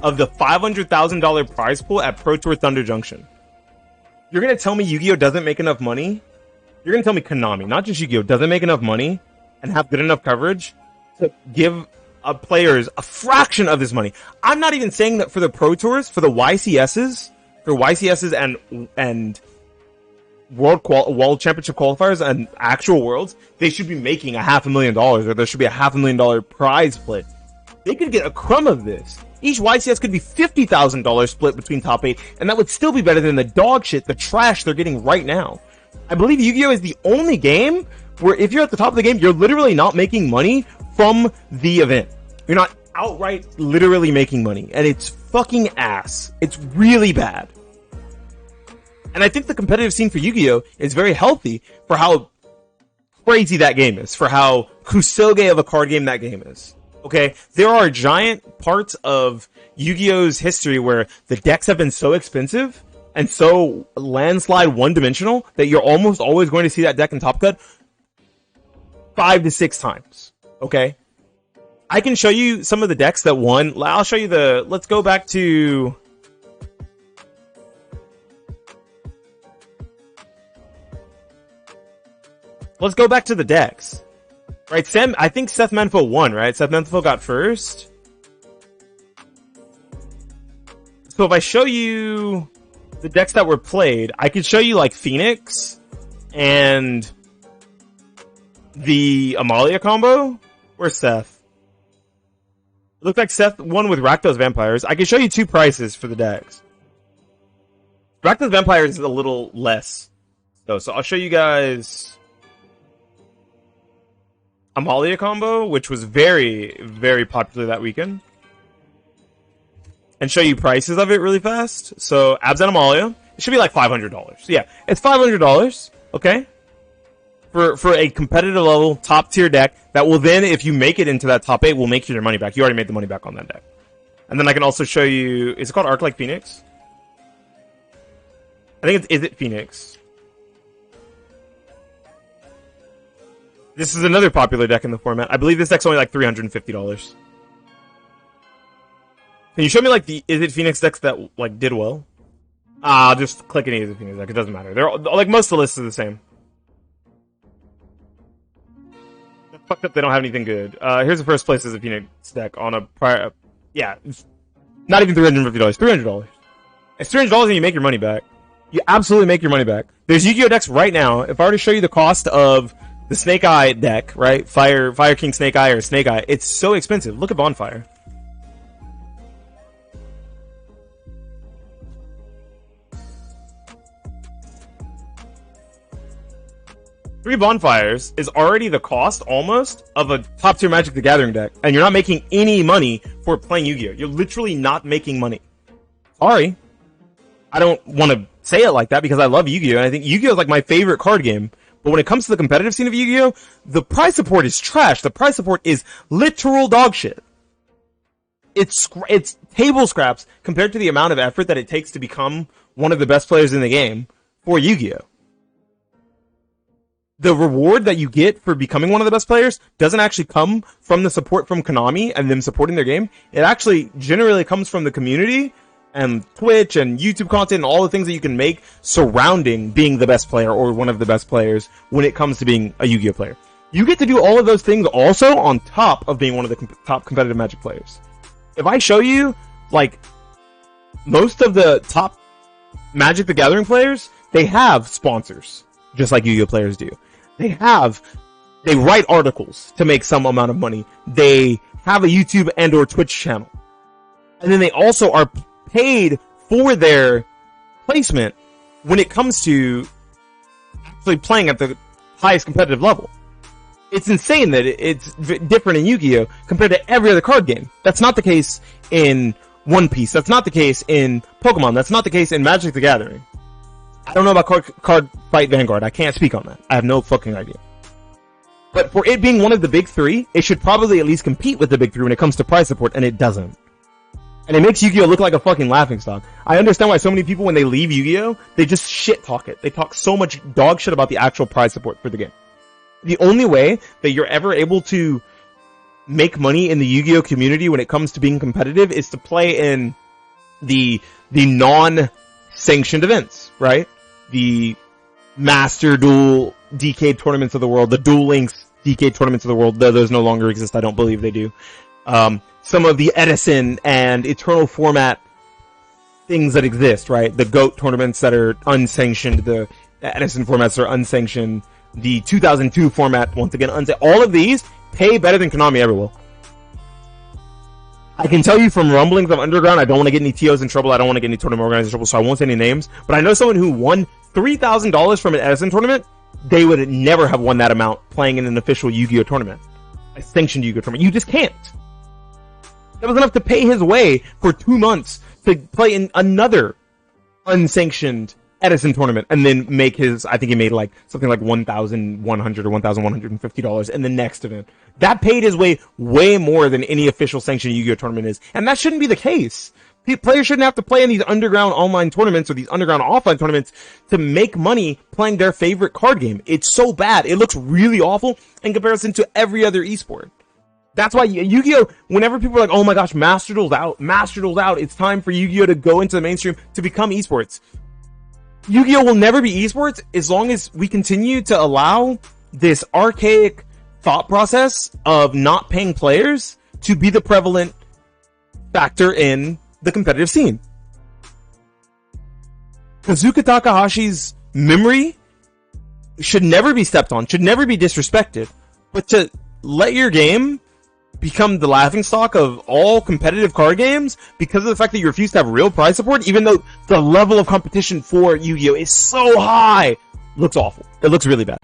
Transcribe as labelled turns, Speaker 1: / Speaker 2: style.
Speaker 1: of the $500,000 prize pool at Pro Tour Thunder Junction. You're going to tell me Yu-Gi-Oh doesn't make enough money? You're going to tell me Konami, not just Yu-Gi-Oh, doesn't make enough money and have good enough coverage to give players a fraction of this money. I'm not even saying that for the Pro Tours, for the YCSs, and World Championship qualifiers and actual Worlds, they should be making $500,000, or there should be a $500,000 prize split. They could get a crumb of this. Each YCS could be $50,000 split between top 8, and that would still be better than the dog shit, the trash they're getting right now. I believe Yu-Gi-Oh! Is the only game where if you're at the top of the game, you're literally not making money from the event. You're not outright literally making money, and it's fucking ass. It's really bad. And I think the competitive scene for Yu-Gi-Oh! Is very healthy for how crazy that game is, for how kusoge of a card game that game is. Okay, there are giant parts of Yu-Gi-Oh's history where the decks have been so expensive and so landslide one-dimensional that you're almost always going to see that deck in Top Cut 5 to 6 times. Okay, I can show you some of the decks that won. I'll show you the. Let's go back to. Let's go back to the decks. Right, Sam, I think Seth Menfo won, right? Seth Menfo got first. So if I show you the decks that were played, I could show you like Phoenix and the Amalia combo. Where's Seth? It looked like Seth won with Rakdos Vampires. I can show you 2 prices for the decks. Rakdos Vampires is a little less, though, so I'll show you guys Amalia combo, which was very, very popular that weekend, and show you prices of it really fast. So, Abs and Amalia, it should be like $500. Yeah, it's $500, okay? For a competitive level, top tier deck that will then, if you make it into that top 8, will make you your money back. You already made the money back on that deck. And then I can also show you, is it called Arc Like Phoenix? I think it's, is it Phoenix? This is another popular deck in the format. I believe this deck's only like $350. Can you show me like the Is It Phoenix decks that like did well? I'll just click any Is It Phoenix deck. It doesn't matter. They're all, like most of the lists are the same. That's fucked up. They don't have anything good. Here's the first place Is It Phoenix deck on a prior. Yeah, not even $350. $300. It's $300 and you make your money back. You absolutely make your money back. There's Yu-Gi-Oh decks right now. If I were to show you the cost of the Snake Eye deck, right? Fire King Snake Eye or Snake Eye. It's so expensive. Look at Bonfire. Three Bonfires is already the cost, almost, of a top-tier Magic the Gathering deck. And you're not making any money for playing Yu-Gi-Oh! You're literally not making money. Sorry. I don't want to say it like that because I love Yu-Gi-Oh! And I think Yu-Gi-Oh! Is like my favorite card game. But when it comes to the competitive scene of Yu-Gi-Oh!, the prize support is trash. The prize support is literal dog shit. It's table scraps compared to the amount of effort that it takes to become one of the best players in the game for Yu-Gi-Oh! The reward that you get for becoming one of the best players doesn't actually come from the support from Konami and them supporting their game. It actually generally comes from the community and Twitch and YouTube content and all the things that you can make surrounding being the best player or one of the best players when it comes to being a Yu-Gi-Oh player. You get to do all of those things also on top of being one of the top competitive Magic players. If I show you, like, most of the top Magic the Gathering players, they have sponsors, just like Yu-Gi-Oh players do. They write articles to make some amount of money. They have a YouTube and or Twitch channel. And then they also are paid for their placement when it comes to actually playing at the highest competitive level. It's insane that it's different in Yu-Gi-Oh! Compared to every other card game. That's not the case in One Piece. That's not the case in Pokemon. That's not the case in Magic the Gathering. I don't know about Card Fight Vanguard. I can't speak on that. I have no fucking idea. But for it being one of the big three, it should probably at least compete with the big three when it comes to prize support, and it doesn't. And it makes Yu-Gi-Oh! Look like a fucking laughingstock. I understand why so many people, when they leave Yu-Gi-Oh!, they just shit-talk it. They talk so much dog shit about the actual prize support for the game. The only way that you're ever able to make money in the Yu-Gi-Oh community when it comes to being competitive is to play in the non-sanctioned events, right? The Master Duel DK tournaments of the world, the Duel Links DK tournaments of the world, though those no longer exist. I don't believe they do. Some of the Edison and Eternal format things that exist, right? The GOAT tournaments that are unsanctioned, the Edison formats are unsanctioned, the 2002 format, once again, all of these pay better than Konami ever will. I can tell you from rumblings of Underground, I don't want to get any TOs in trouble, I don't want to get any tournament organizers in trouble, so I won't say any names, but I know someone who won $3,000 from an Edison tournament. They would never have won that amount playing in an official Yu-Gi-Oh tournament. A sanctioned Yu-Gi-Oh tournament. You just can't. That was enough to pay his way for 2 months to play in another unsanctioned Edison tournament and then make his, I think he made like something like $1,100 or $1,150 in the next event. That paid his way more than any official sanctioned Yu-Gi-Oh tournament is. And that shouldn't be the case. Players shouldn't have to play in these underground online tournaments or these underground offline tournaments to make money playing their favorite card game. It's so bad. It looks really awful in comparison to every other esport. That's why Yu-Gi-Oh, whenever people are like, oh my gosh, Master Duel's out, it's time for Yu-Gi-Oh to go into the mainstream to become esports. Yu-Gi-Oh will never be esports as long as we continue to allow this archaic thought process of not paying players to be the prevalent factor in the competitive scene. Kazuka Takahashi's memory should never be stepped on, should never be disrespected, but to let your game become the laughingstock of all competitive card games because of the fact that you refuse to have real prize support, even though the level of competition for Yu-Gi-Oh is so high, looks awful. It looks really bad.